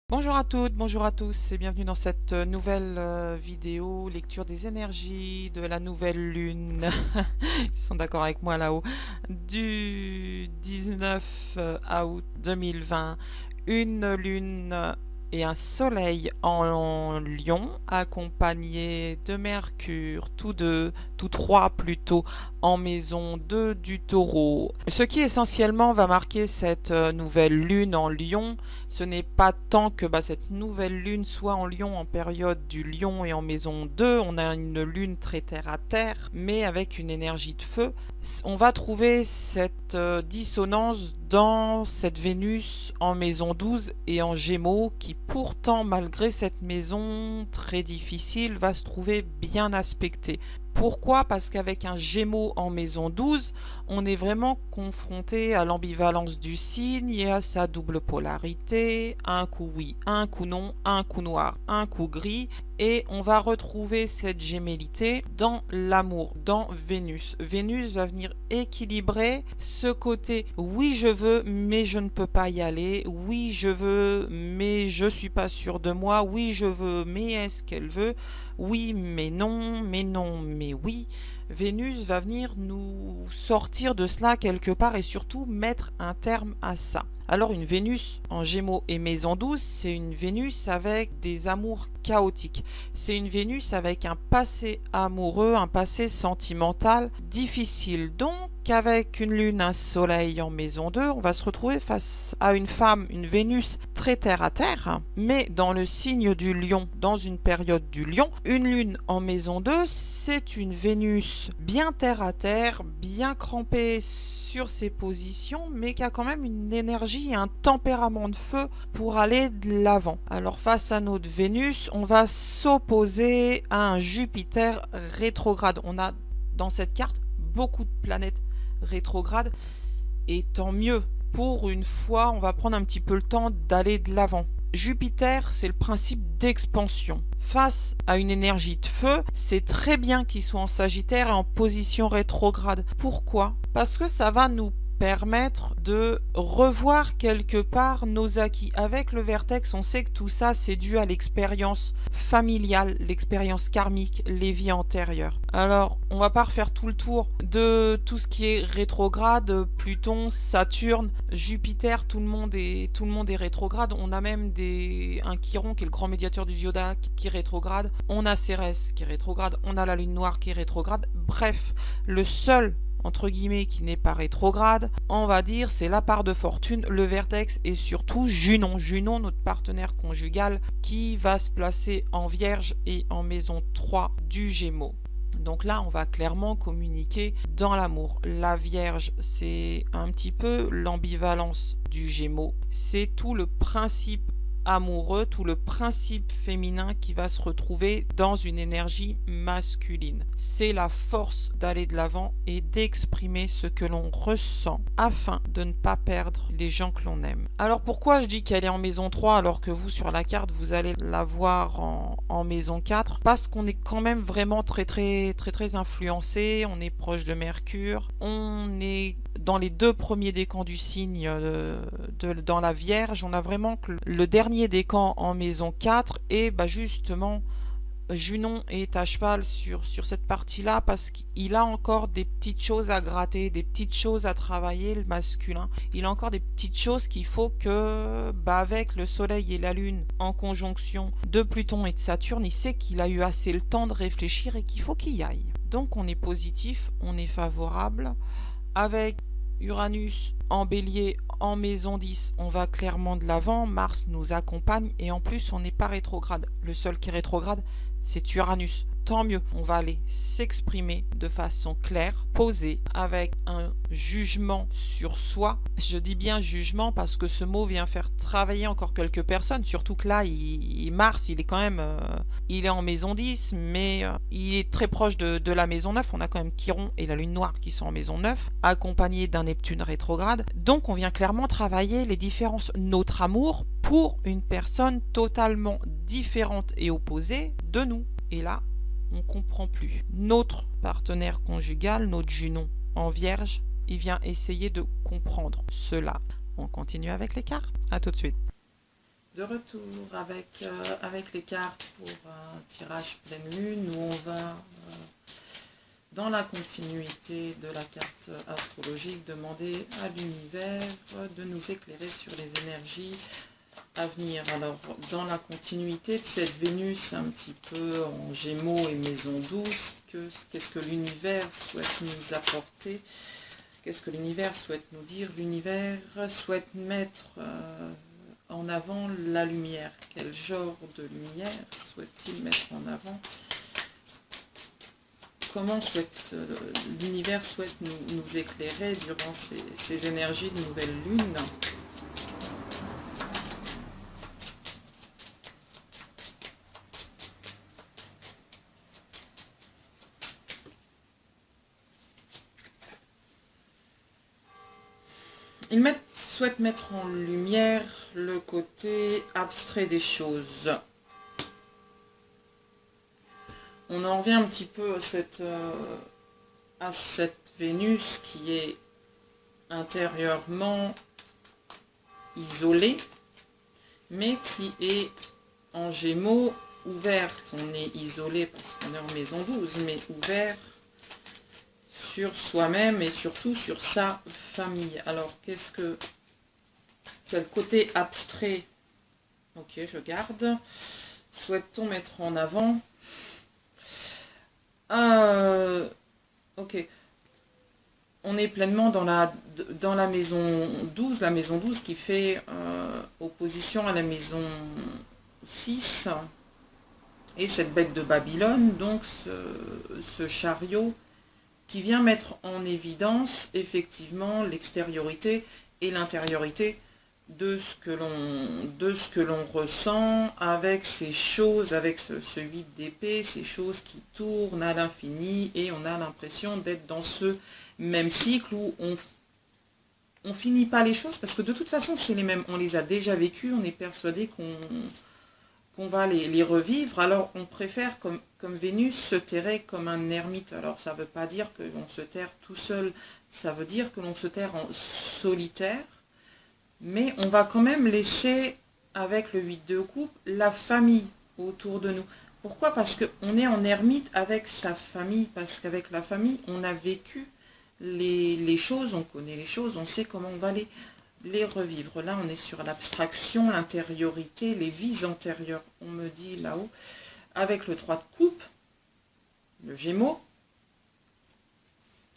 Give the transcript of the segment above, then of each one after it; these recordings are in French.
Bonjour à toutes, bonjour à tous et bienvenue dans cette nouvelle vidéo, lecture des énergies de la nouvelle lune, ils sont d'accord avec moi là-haut, du 19 août 2020, une lune et un soleil en Lion, accompagnés de Mercure, tous trois plutôt, en maison 2 du Taureau. Ce qui essentiellement va marquer cette nouvelle lune en Lion, ce n'est pas tant que cette nouvelle lune soit en Lion en période du Lion et en maison 2, on a une lune très terre à terre, mais avec une énergie de feu. On va trouver cette dissonance dans cette Vénus en maison 12 et en Gémeaux qui pourtant, malgré cette maison très difficile, va se trouver bien aspectée. Pourquoi? Parce qu'avec un Gémeaux en maison 12, on est vraiment confronté à l'ambivalence du signe et à sa double polarité, un coup oui, un coup non, un coup noir, un coup gris, et on va retrouver cette gémellité dans l'amour, dans Vénus. Vénus va venir équilibrer ce côté oui je veux mais je ne peux pas y aller, oui je veux mais je suis pas sûre de moi, oui je veux mais est-ce qu'elle veut, oui mais non mais oui. Vénus va venir nous sortir de cela quelque part et surtout mettre un terme à ça. Alors une Vénus en Gémeaux et maison 12, c'est une Vénus avec des amours chaotiques. C'est une Vénus avec un passé amoureux, un passé sentimental difficile. Donc avec une lune, un soleil en maison 2, on va se retrouver face à une femme, une Vénus très terre à terre, mais dans le signe du Lion, dans une période du Lion. Une lune en maison 2, c'est une Vénus bien terre à terre, bien crampée sur ses positions, mais qui a quand même une énergie et un tempérament de feu pour aller de l'avant. Alors face à notre Vénus, on va s'opposer à un Jupiter rétrograde. On a dans cette carte beaucoup de planètes rétrogrades, et tant mieux. Pour une fois, on va prendre un petit peu le temps d'aller de l'avant. Jupiter, c'est le principe d'expansion. Face à une énergie de feu, c'est très bien qu'il soit en Sagittaire et en position rétrograde. Pourquoi? Parce que ça va nous permettre de revoir quelque part nos acquis. Avec le vertex, on sait que tout ça, c'est dû à l'expérience familiale, l'expérience karmique, les vies antérieures. Alors, on va pas refaire tout le tour de tout ce qui est rétrograde, Pluton, Saturne, Jupiter, tout le monde est rétrograde. On a même un Chiron qui est le grand médiateur du zodiaque qui est rétrograde. On a Cérès qui est rétrograde. On a la lune noire qui est rétrograde. Bref, le seul entre guillemets qui n'est pas rétrograde, on va dire c'est la part de fortune, le vertex et surtout Junon. Junon, notre partenaire conjugal, qui va se placer en Vierge et en maison 3 du Gémeaux. Donc là, on va clairement communiquer dans l'amour. La Vierge, c'est un petit peu l'ambivalence du Gémeaux. C'est tout le principe amoureux, tout le principe féminin qui va se retrouver dans une énergie masculine. C'est la force d'aller de l'avant et d'exprimer ce que l'on ressent afin de ne pas perdre les gens que l'on aime. Alors pourquoi je dis qu'elle est en maison 3 alors que vous sur la carte vous allez la voir en maison 4? Parce qu'on est quand même vraiment très influencé, on est proche de Mercure, on est dans les deux premiers décans du signe dans la Vierge, on a vraiment que le dernier décan en maison 4 et justement Junon est à cheval sur cette partie-là parce qu'il a encore des petites choses à gratter, des petites choses à travailler, le masculin. Il a encore des petites choses qu'il faut que, avec le soleil et la lune en conjonction de Pluton et de Saturne, il sait qu'il a eu assez le temps de réfléchir et qu'il faut qu'il y aille. Donc on est positif, on est favorable. Avec Uranus en bélier en maison 10, on va clairement de l'avant, Mars nous accompagne et en plus on n'est pas rétrograde. Le seul qui est rétrograde, c'est Uranus. Tant mieux, on va aller s'exprimer de façon claire, posée, avec un jugement sur soi. Je dis bien jugement parce que ce mot vient faire travailler encore quelques personnes, surtout que là, Mars, il est quand même, il est en maison 10, mais il est très proche de la maison 9. On a quand même Chiron et la lune noire qui sont en maison 9, accompagnés d'un Neptune rétrograde. Donc on vient clairement travailler les différences, notre amour pour une personne totalement différente et opposée de nous. Et là, on comprend plus. Notre partenaire conjugal, notre Junon en Vierge, il vient essayer de comprendre cela. On continue avec les cartes. À tout de suite. De retour avec les cartes pour un tirage pleine lune où on va, dans la continuité de la carte astrologique, demander à l'univers de nous éclairer sur les énergies à venir. Alors, dans la continuité de cette Vénus un petit peu en Gémeaux et Maison 12, qu'est-ce que l'univers souhaite nous apporter? Qu'est-ce que l'univers souhaite nous dire? L'univers souhaite mettre en avant la lumière. Quel genre de lumière souhaite-t-il mettre en avant? Comment l'univers souhaite nous éclairer durant ces énergies de nouvelle lune? Il souhaite mettre en lumière le côté abstrait des choses. On en revient un petit peu à cette Vénus qui est intérieurement isolée, mais qui est en Gémeaux ouverte. On est isolé parce qu'on est en Maison 12, mais ouvert sur soi-même et surtout sur sa famille. Alors, quel côté abstrait, ok, je garde, souhaite-t-on mettre en avant? Ok, on est pleinement dans la maison 12, la maison 12 qui fait opposition à la maison 6, et cette bête de Babylone, donc ce chariot qui vient mettre en évidence effectivement l'extériorité et l'intériorité de ce que l'on ressent avec ces choses, avec ce 8 d'épée, ces choses qui tournent à l'infini, et on a l'impression d'être dans ce même cycle où on finit pas les choses, parce que de toute façon c'est les mêmes, on les a déjà vécues, on est persuadé qu'on va les revivre. Alors on préfère, comme Vénus se terrait comme un ermite. Alors ça ne veut pas dire que l'on se terre tout seul, ça veut dire que l'on se terre en solitaire, mais on va quand même laisser, avec le 8 de coupe, la famille autour de nous. Pourquoi? Parce qu'on est en ermite avec sa famille, parce qu'avec la famille, on a vécu les choses, on connaît les choses, on sait comment on va les revivre. Là, on est sur l'abstraction, l'intériorité, les vies antérieures. On me dit là-haut, avec le 3 de coupe, le Gémeaux,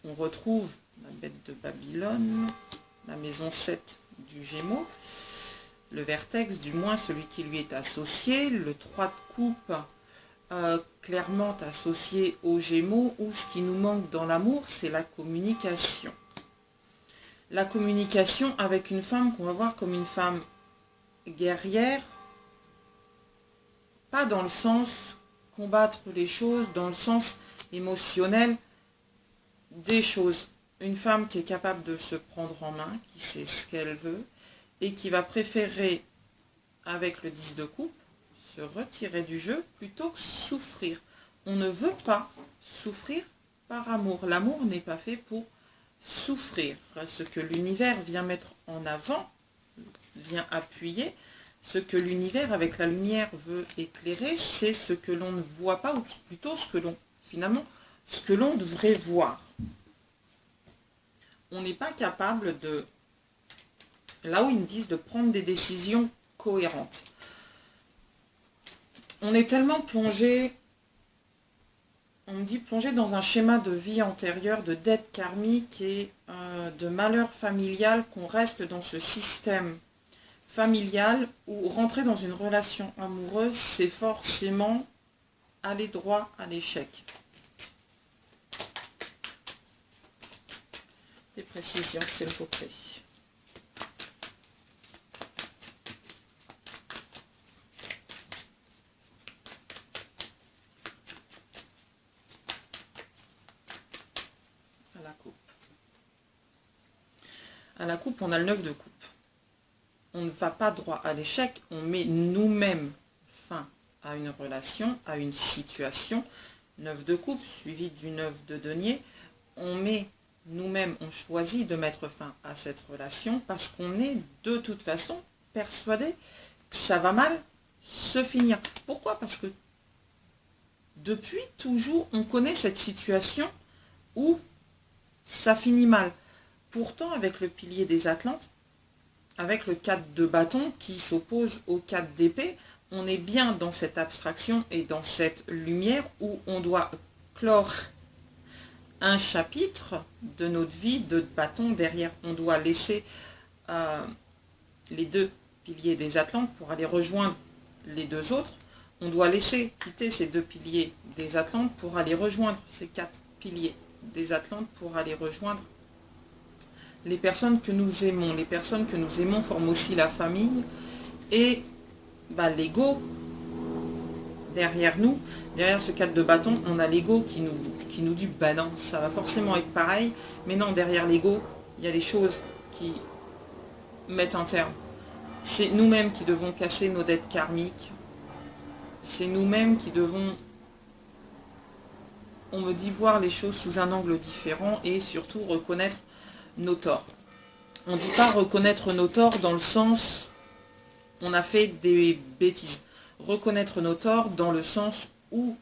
on retrouve la bête de Babylone, la maison 7 du Gémeaux, le vertex, du moins celui qui lui est associé, le 3 de coupe, clairement associé aux Gémeaux, où ce qui nous manque dans l'amour, c'est la communication. La communication avec une femme qu'on va voir comme une femme guerrière, pas dans le sens combattre les choses, dans le sens émotionnel des choses. Une femme qui est capable de se prendre en main, qui sait ce qu'elle veut, et qui va préférer, avec le 10 de coupe, se retirer du jeu plutôt que souffrir. On ne veut pas souffrir par amour. L'amour n'est pas fait pour souffrir. Ce que l'univers vient mettre en avant, vient appuyer, ce que l'univers avec la lumière veut éclairer, c'est ce que l'on ne voit pas, ou plutôt ce que l'on devrait voir. On n'est pas capable de, là où ils me disent de prendre des décisions cohérentes. On est tellement plongé, on me dit plongé dans un schéma de vie antérieure, de dette karmique et de malheur familial, qu'on reste dans ce système familial où rentrer dans une relation amoureuse, c'est forcément aller droit à l'échec. Des précisions, s'il vous plaît. À la coupe. À la coupe, on a le 9 de coupe. On ne va pas droit à l'échec, on met nous-mêmes fin à une relation, à une situation. 9 de coupe suivi du 9 de denier. On met nous-mêmes, on choisit de mettre fin à cette relation parce qu'on est de toute façon persuadé ça va mal se finir. Pourquoi? Parce que depuis toujours, on connaît cette situation où ça finit mal. Pourtant, avec le pilier des Atlantes, avec le 4 de bâton qui s'oppose au 4 d'épée, on est bien dans cette abstraction et dans cette lumière où on doit clore un chapitre de notre vie de bâton derrière. On doit laisser les deux piliers des Atlantes pour aller rejoindre les deux autres. On doit laisser quitter ces deux piliers des Atlantes pour aller rejoindre ces 4 piliers des Atlantes pour aller rejoindre les personnes que nous aimons. Les personnes que nous aimons forment aussi la famille et l'ego derrière nous, derrière ce 4 de bâton, on a l'ego qui nous dit bah non, ça va forcément être pareil, mais non, derrière l'ego, il y a les choses qui mettent un terme. C'est nous-mêmes qui devons casser nos dettes karmiques, c'est nous-mêmes qui devons, on me dit, voir les choses sous un angle différent et surtout reconnaître nos torts. On ne dit pas reconnaître nos torts dans le sens on a fait des bêtises. Reconnaître nos torts dans le sens où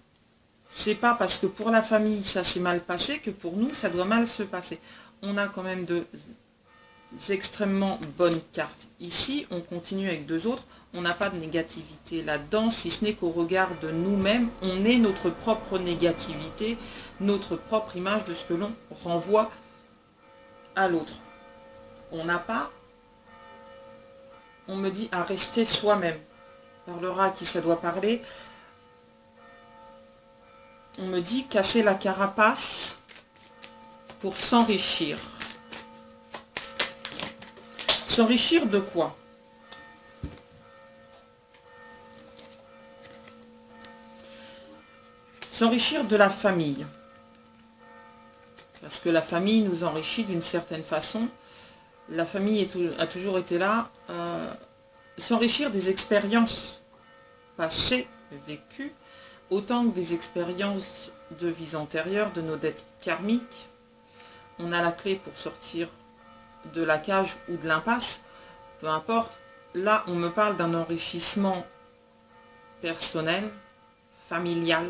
c'est pas parce que pour la famille ça s'est mal passé que pour nous ça doit mal se passer. On a quand même de extrêmement bonnes cartes. Ici, on continue avec deux autres. On n'a pas de négativité là-dedans, si ce n'est qu'au regard de nous-mêmes, on est notre propre négativité, notre propre image de ce que l'on renvoie à l'autre. On n'a pas, on me dit, à rester soi-même. Parlera à qui ça doit parler. On me dit casser la carapace pour s'enrichir. S'enrichir de quoi? S'enrichir de la famille. Parce que la famille nous enrichit d'une certaine façon. La famille a toujours été là. S'enrichir des expériences passées, vécues, autant que des expériences de vies antérieures, de nos dettes karmiques. On a la clé pour sortir de la cage ou de l'impasse, peu importe. Là, on me parle d'un enrichissement personnel, familial,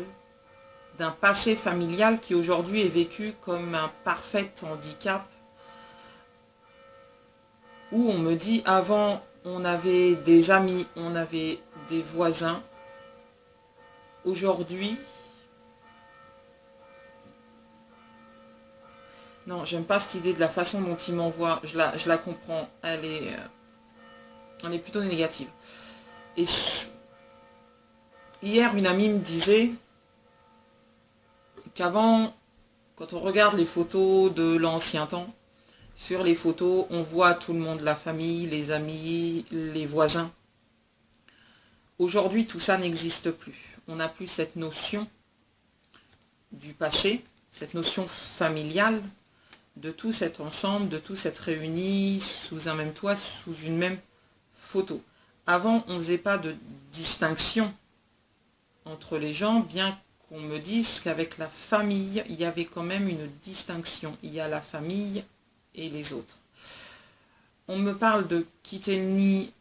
d'un passé familial qui aujourd'hui est vécu comme un parfait handicap, où on me dit avant on avait des amis, on avait des voisins, aujourd'hui, non, j'aime pas cette idée de la façon dont il m'envoie, je la comprends, elle est plutôt négative. Et hier, une amie me disait qu'avant, quand on regarde les photos de l'ancien temps, sur les photos, on voit tout le monde, la famille, les amis, les voisins. Aujourd'hui, tout ça n'existe plus. On n'a plus cette notion du passé, cette notion familiale, de tous être ensemble, de tous être réunis sous un même toit, sous une même photo. Avant, on ne faisait pas de distinction entre les gens, bien qu'on me dise qu'avec la famille, il y avait quand même une distinction. Il y a la famille et les autres. On me parle de quitter le nid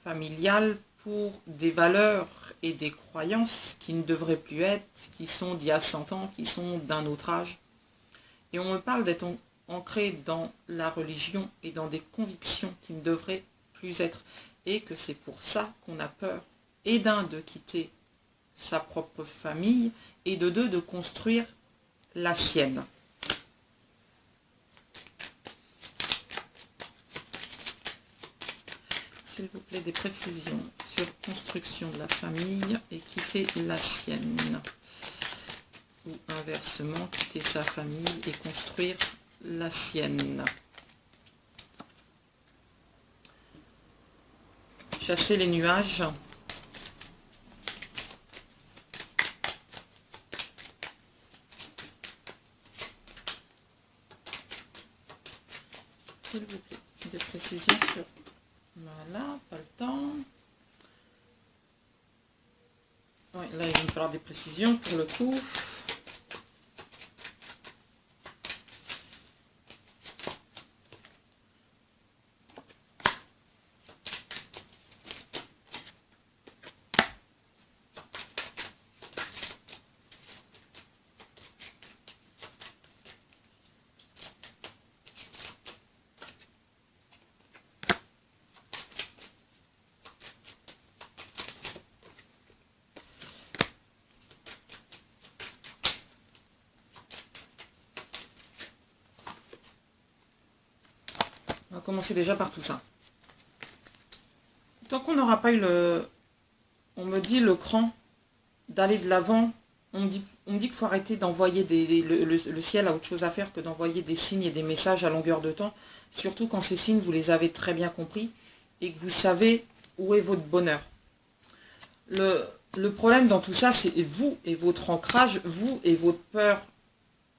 familial pour des valeurs et des croyances qui ne devraient plus être, qui sont d'il y a 100 ans, qui sont d'un autre âge. Et on me parle d'être ancré dans la religion et dans des convictions qui ne devraient plus être. Et que c'est pour ça qu'on a peur, et d'un, de quitter sa propre famille, et de deux, de construire la sienne. S'il vous plaît, des précisions sur construction de la famille et quitter la sienne. Ou inversement, quitter sa famille et construire la sienne. Chasser les nuages. S'il vous plaît, des précisions sur... Voilà, pas le temps. Ouais, là, il va me falloir des précisions pour le coup. On va commencer déjà par tout ça. Tant qu'on n'aura pas eu le... On me dit le cran d'aller de l'avant. On me dit qu'il faut arrêter d'envoyer le ciel a autre chose à faire que d'envoyer des signes et des messages à longueur de temps. Surtout quand ces signes, vous les avez très bien compris et que vous savez où est votre bonheur. Le problème dans tout ça, c'est vous et votre ancrage, vous et votre peur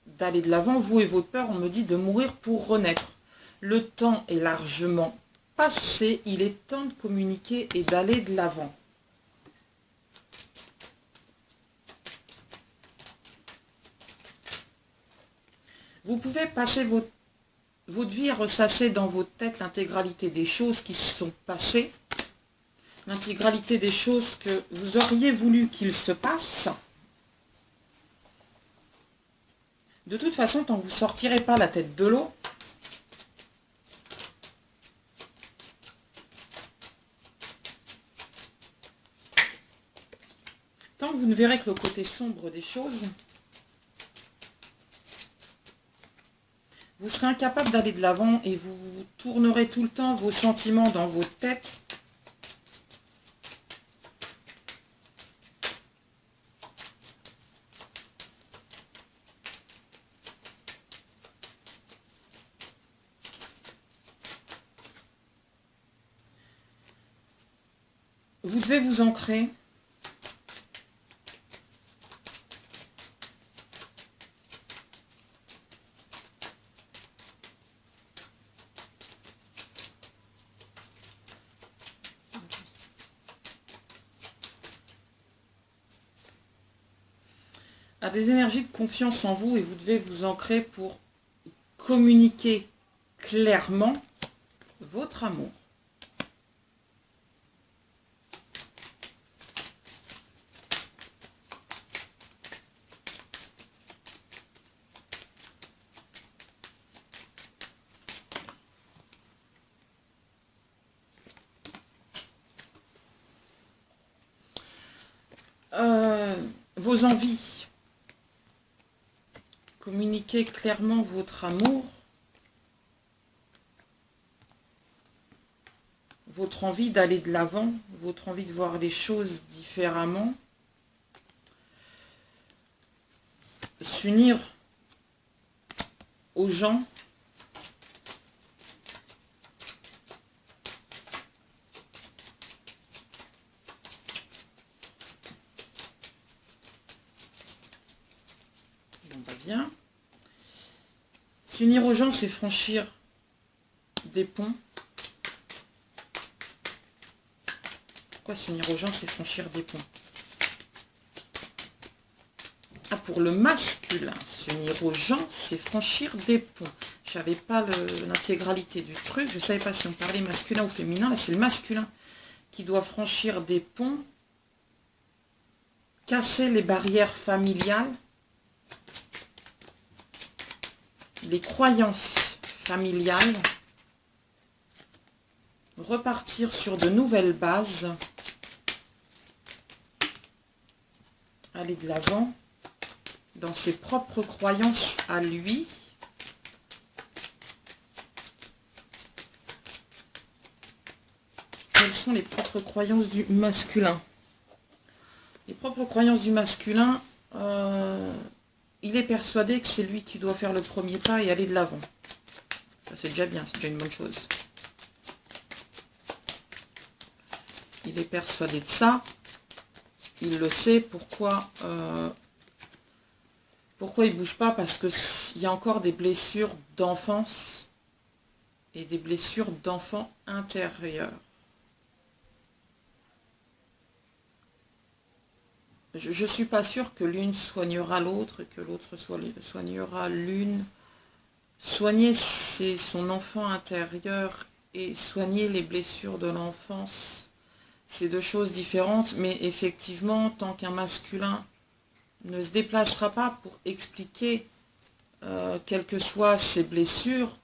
d'aller de l'avant, vous et votre peur, on me dit de mourir pour renaître. Le temps est largement passé, il est temps de communiquer et d'aller de l'avant. Vous pouvez passer votre vie à ressasser dans votre tête l'intégralité des choses qui se sont passées, l'intégralité des choses que vous auriez voulu qu'il se passe. De toute façon, tant que vous ne sortirez pas la tête de l'eau, tant que vous ne verrez que le côté sombre des choses, vous serez incapable d'aller de l'avant et vous tournerez tout le temps vos sentiments dans votre tête. Vous devez vous ancrer. À des énergies de confiance en vous et vous devez vous ancrer pour communiquer clairement votre amour. Vos envies. Communiquez clairement votre amour. Votre envie d'aller de l'avant. Votre envie de voir les choses différemment. S'unir aux gens. Bien. S'unir aux gens, c'est franchir des ponts. Pourquoi s'unir aux gens, c'est franchir des ponts? Ah, pour le masculin, s'unir aux gens, c'est franchir des ponts. Je savais pas l'intégralité du truc. Je savais pas si on parlait masculin ou féminin. Là, c'est le masculin qui doit franchir des ponts, casser les barrières familiales, les croyances familiales, repartir sur de nouvelles bases, aller de l'avant dans ses propres croyances à lui. Quelles sont les propres croyances du masculin? Les propres croyances du masculin, il est persuadé que c'est lui qui doit faire le premier pas et aller de l'avant. Ça, c'est déjà bien, c'est déjà une bonne chose. Il est persuadé de ça. Il le sait. Pourquoi il ne bouge pas? Parce qu'il y a encore des blessures d'enfance et des blessures d'enfants intérieurs. Je ne suis pas sûre que l'une soignera l'autre, que l'autre soignera l'une. Soigner, c'est son enfant intérieur, et soigner les blessures de l'enfance, c'est deux choses différentes. Mais effectivement, tant qu'un masculin ne se déplacera pas pour expliquer quelles que soient ses blessures,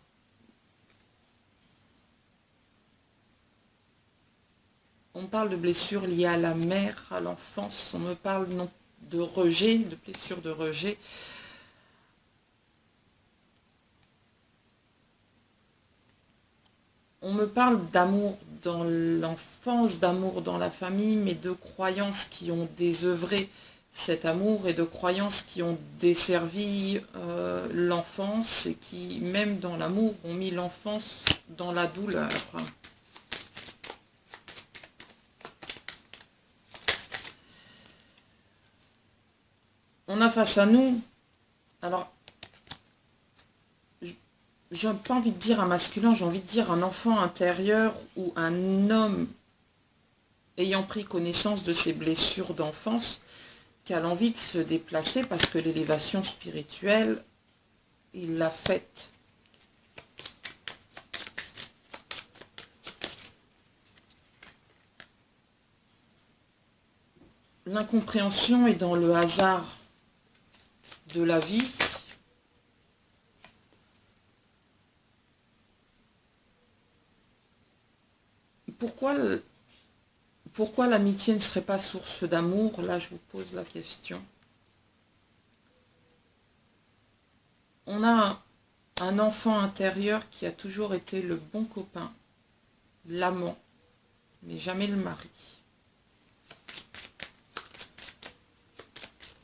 on parle de blessures liées à la mère, à l'enfance. On me parle non de rejet, de blessures de rejet. On me parle d'amour dans l'enfance, d'amour dans la famille, mais de croyances qui ont désœuvré cet amour et de croyances qui ont desservi l'enfance et qui, même dans l'amour, ont mis l'enfance dans la douleur. On a face à nous, alors, j'ai pas envie de dire un masculin, j'ai envie de dire un enfant intérieur ou un homme ayant pris connaissance de ses blessures d'enfance, qui a l'envie de se déplacer parce que l'élévation spirituelle, il l'a faite. L'incompréhension est dans le hasard de la vie. Pourquoi l'amitié ne serait pas source d'amour? Là, je vous pose la question. On a un enfant intérieur qui a toujours été le bon copain, l'amant, mais jamais le mari.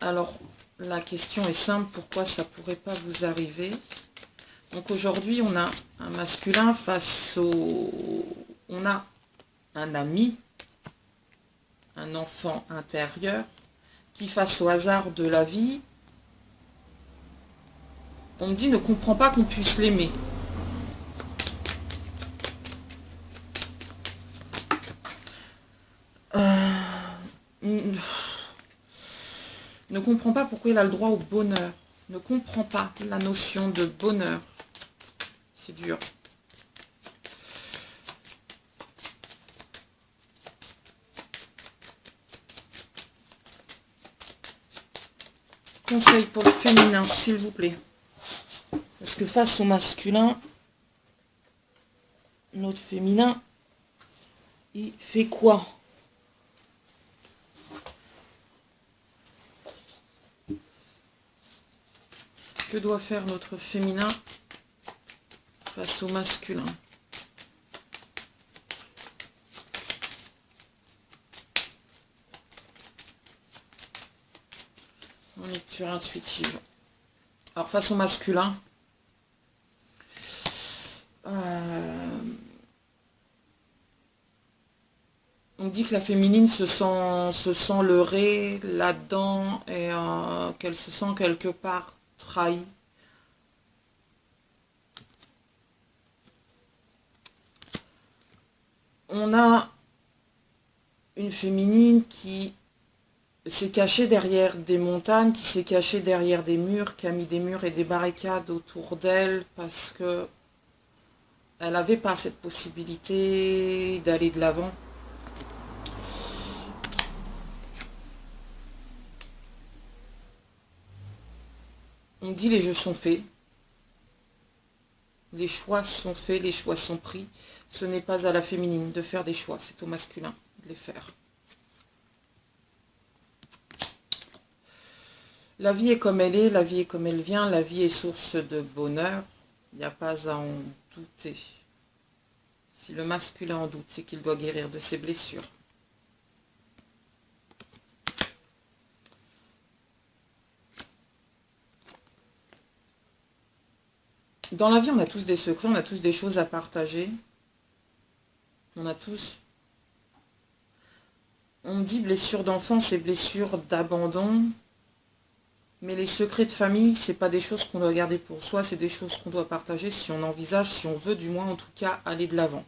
Alors, la question est simple, pourquoi ça ne pourrait pas vous arriver? Donc aujourd'hui, on a un masculin face au... On a un ami, un enfant intérieur, qui face au hasard de la vie, on me dit ne comprend pas qu'on puisse l'aimer. Ne comprend pas pourquoi il a le droit au bonheur. Ne comprend pas la notion de bonheur. C'est dur. Conseil pour le féminin, s'il vous plaît. Parce que face au masculin, notre féminin, il fait quoi? Que doit faire notre féminin face au masculin? En lecture intuitive. Alors face au masculin, on dit que la féminine se sent leurrée là-dedans et qu'elle se sent quelque part trahie. On a une féminine qui s'est cachée derrière des montagnes, qui s'est cachée derrière des murs, qui a mis des murs et des barricades autour d'elle parce que elle n'avait pas cette possibilité d'aller de l'avant. On dit les jeux sont faits, les choix sont faits, les choix sont pris. Ce n'est pas à la féminine de faire des choix, c'est au masculin de les faire. La vie est comme elle est, la vie est comme elle vient, la vie est source de bonheur. Il n'y a pas à en douter. Si le masculin en doute, c'est qu'il doit guérir de ses blessures. Dans la vie, on a tous des secrets, on a tous des choses à partager. On a tous... On me dit blessure d'enfance et blessure d'abandon. Mais les secrets de famille, c'est pas des choses qu'on doit garder pour soi, c'est des choses qu'on doit partager si on envisage, si on veut du moins en tout cas aller de l'avant.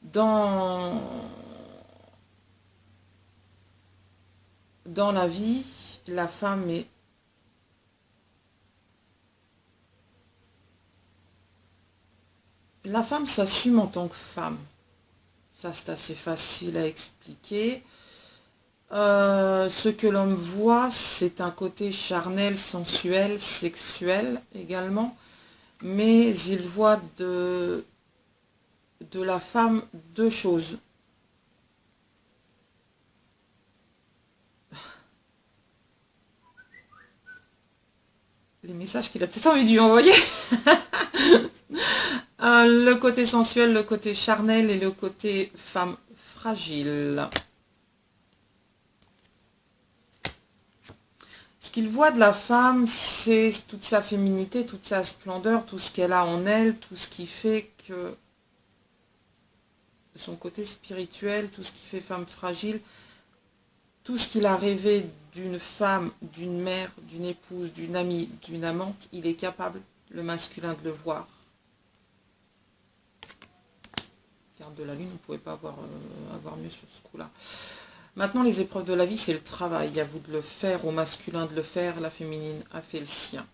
Dans la vie, la femme est... La femme s'assume en tant que femme. Ça, c'est assez facile à expliquer. Ce que l'homme voit, c'est un côté charnel, sensuel, sexuel également. Mais il voit de la femme deux choses. les messages qu'il a peut-être envie de lui envoyer. Le côté sensuel, le côté charnel et le côté femme fragile. Ce qu'il voit de la femme, c'est toute sa féminité, toute sa splendeur, tout ce qu'elle a en elle, tout ce qui fait que son côté spirituel, tout ce qui fait femme fragile, tout ce qu'il a rêvé d'une femme, d'une mère, d'une épouse, d'une amie, d'une amante, il est capable, le masculin, de le voir. Carte de la lune, on ne pouvait pas avoir mieux sur ce coup-là. Maintenant, les épreuves de la vie, c'est le travail. À vous de le faire, au masculin de le faire, la féminine a fait le sien.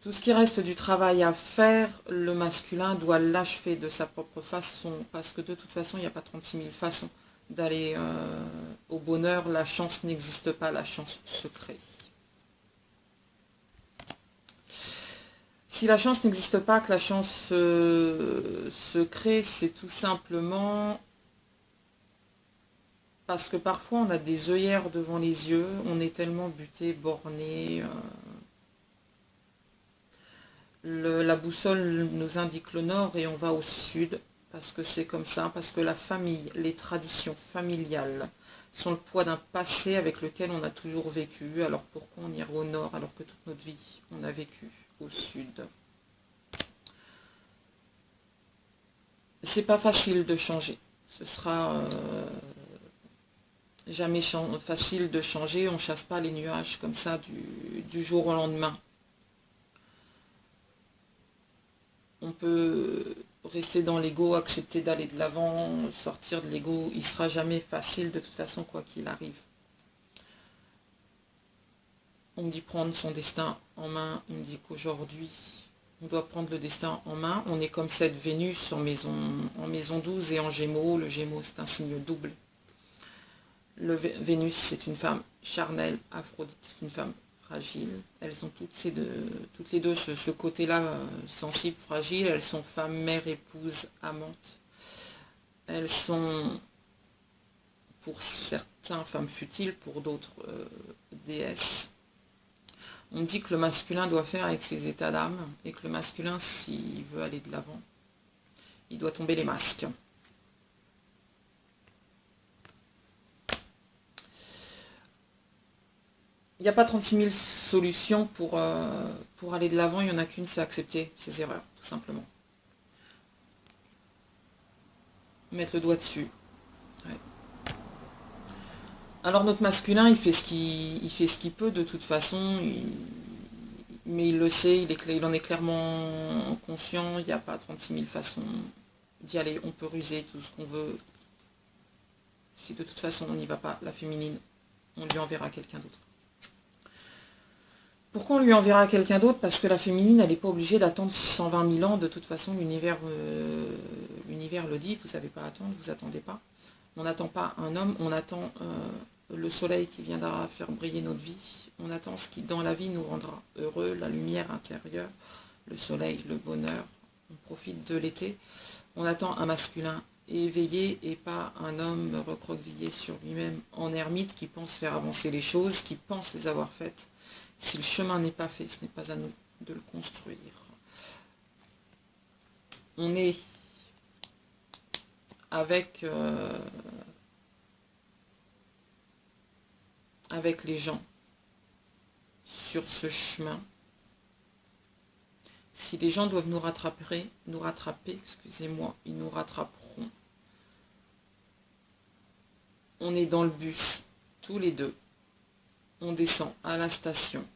Tout ce qui reste du travail à faire, le masculin doit l'achever de sa propre façon, parce que de toute façon, il n'y a pas 36 000 façons d'aller au bonheur. La chance n'existe pas, la chance se crée. Si la chance n'existe pas, que la chance se crée, c'est tout simplement parce que parfois on a des œillères devant les yeux, on est tellement buté, borné. La boussole nous indique le nord et on va au sud, parce que c'est comme ça, parce que la famille, les traditions familiales sont le poids d'un passé avec lequel on a toujours vécu. Alors pourquoi on irait au nord alors que toute notre vie on a vécu au sud? C'est pas facile de changer. Ce sera jamais facile de changer. On chasse pas les nuages comme ça du jour au lendemain. On peut rester dans l'ego, accepter d'aller de l'avant, sortir de l'ego. Il sera jamais facile de toute façon, quoi qu'il arrive. On me dit prendre son destin en main. Il me dit qu'aujourd'hui, on doit prendre le destin en main. On est comme cette Vénus en maison 12 et en Gémeaux. Le Gémeaux, c'est un signe double. Vénus, c'est une femme charnelle. Aphrodite, c'est une femme fragile. Elles ont toutes les deux ce côté-là sensible, fragile. Elles sont femmes, mères, épouses, amantes. Elles sont, pour certains, femmes futiles, pour d'autres, déesses. On dit que le masculin doit faire avec ses états d'âme, et que le masculin, s'il veut aller de l'avant, il doit tomber les masques. Il n'y a pas 36 000 solutions pour aller de l'avant, il n'y en a qu'une, c'est accepter ses erreurs, tout simplement. Mettre le doigt dessus. Ouais. Alors notre masculin, il fait ce qu'il peut de toute façon, mais il le sait, il en est clairement conscient, il n'y a pas 36 000 façons d'y aller, on peut ruser tout ce qu'on veut. Si de toute façon on n'y va pas, la féminine, on lui enverra quelqu'un d'autre. Pourquoi on lui enverra quelqu'un d'autre? Parce que la féminine, elle n'est pas obligée d'attendre 120 000 ans. De toute façon, l'univers le dit, vous ne savez pas attendre, vous attendez pas. On n'attend pas un homme, on attend le soleil qui viendra faire briller notre vie. On attend ce qui, dans la vie, nous rendra heureux, la lumière intérieure, le soleil, le bonheur. On profite de l'été. On attend un masculin éveillé et pas un homme recroquevillé sur lui-même en ermite qui pense faire avancer les choses, qui pense les avoir faites. Si le chemin n'est pas fait, ce n'est pas à nous de le construire. On est avec les gens sur ce chemin. Si les gens doivent nous rattraper, excusez-moi, ils nous rattraperont. On est dans le bus, tous les deux. On descend à la station.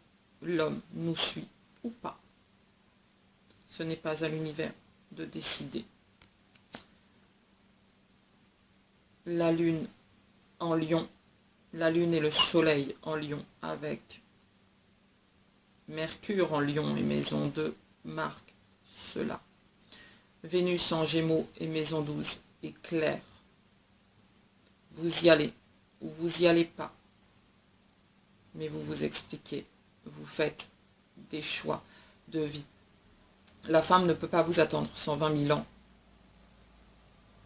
L'homme nous suit ou pas. Ce n'est pas à l'univers de décider. La lune en lion. La lune et le soleil en lion avec Mercure en lion et maison 2 marque cela. Vénus en gémeaux et maison 12 est claire. Vous y allez ou vous y allez pas. Mais vous vous expliquez, vous faites des choix de vie. La femme ne peut pas vous attendre 120 000 ans.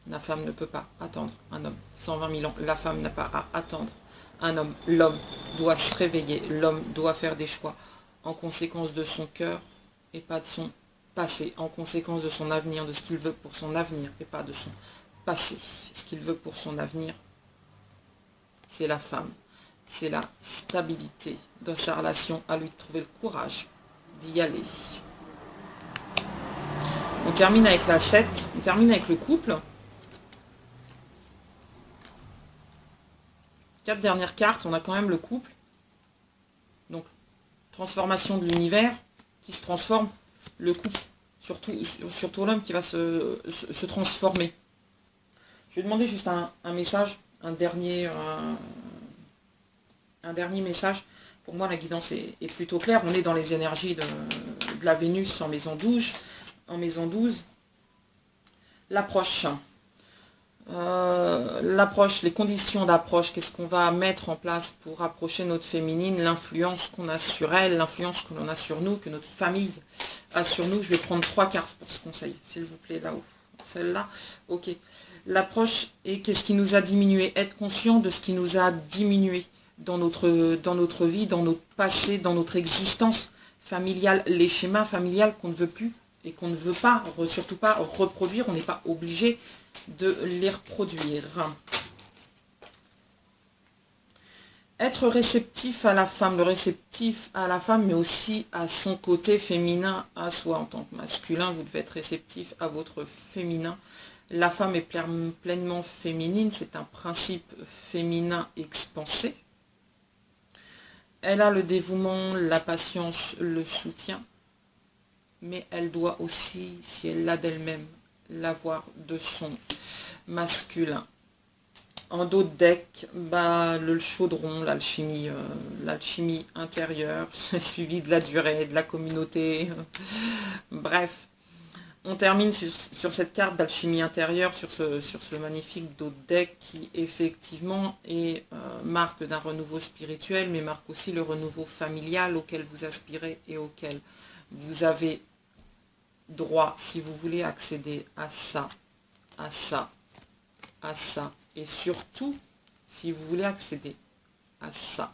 La femme ne peut pas attendre un homme 120 000 ans. La femme n'a pas à attendre un homme. L'homme doit se réveiller, l'homme doit faire des choix en conséquence de son cœur et pas de son passé, en conséquence de son avenir, de ce qu'il veut pour son avenir et pas de son passé. Ce qu'il veut pour son avenir, c'est la femme, c'est la stabilité dans sa relation, à lui de trouver le courage d'y aller. On termine avec la 7, on termine avec le couple. 4 dernières cartes, on a quand même le couple. Donc, transformation de l'univers qui se transforme, le couple, surtout l'homme qui va se transformer. Je vais demander juste un message, un dernier message. Pour moi, la guidance est plutôt claire. On est dans les énergies de la Vénus en maison 12. En maison 12, l'approche. L'approche, les conditions d'approche, qu'est-ce qu'on va mettre en place pour approcher notre féminine, l'influence qu'on a sur elle, l'influence que l'on a sur nous, que notre famille a sur nous. Je vais prendre 3 cartes pour ce conseil, s'il vous plaît, là-haut. Celle-là, ok. L'approche est qu'est-ce qui nous a diminué, être conscient de ce qui nous a diminué dans notre vie, dans notre passé, dans notre existence familiale, les schémas familiales qu'on ne veut plus et qu'on ne veut pas, surtout pas reproduire, on n'est pas obligé de les reproduire. Être réceptif à la femme, le réceptif à la femme, mais aussi à son côté féminin, à soi. En tant que masculin, vous devez être réceptif à votre féminin. La femme est pleinement féminine, c'est un principe féminin expansé. Elle a le dévouement, la patience, le soutien, mais elle doit aussi, si elle l'a d'elle-même, l'avoir de son masculin. En dos de deck, le chaudron, l'alchimie intérieure, suivi de la durée, de la communauté. Bref, on termine sur cette carte d'alchimie intérieure, sur ce magnifique dos de deck qui effectivement est marque d'un renouveau spirituel, mais marque aussi le renouveau familial auquel vous aspirez et auquel vous avez droit si vous voulez accéder à ça, et surtout si vous voulez accéder à ça.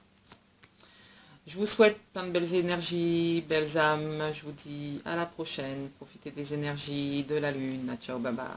Je vous souhaite plein de belles énergies, belles âmes. Je vous dis à la prochaine. Profitez des énergies de la lune. Ciao, bye bye.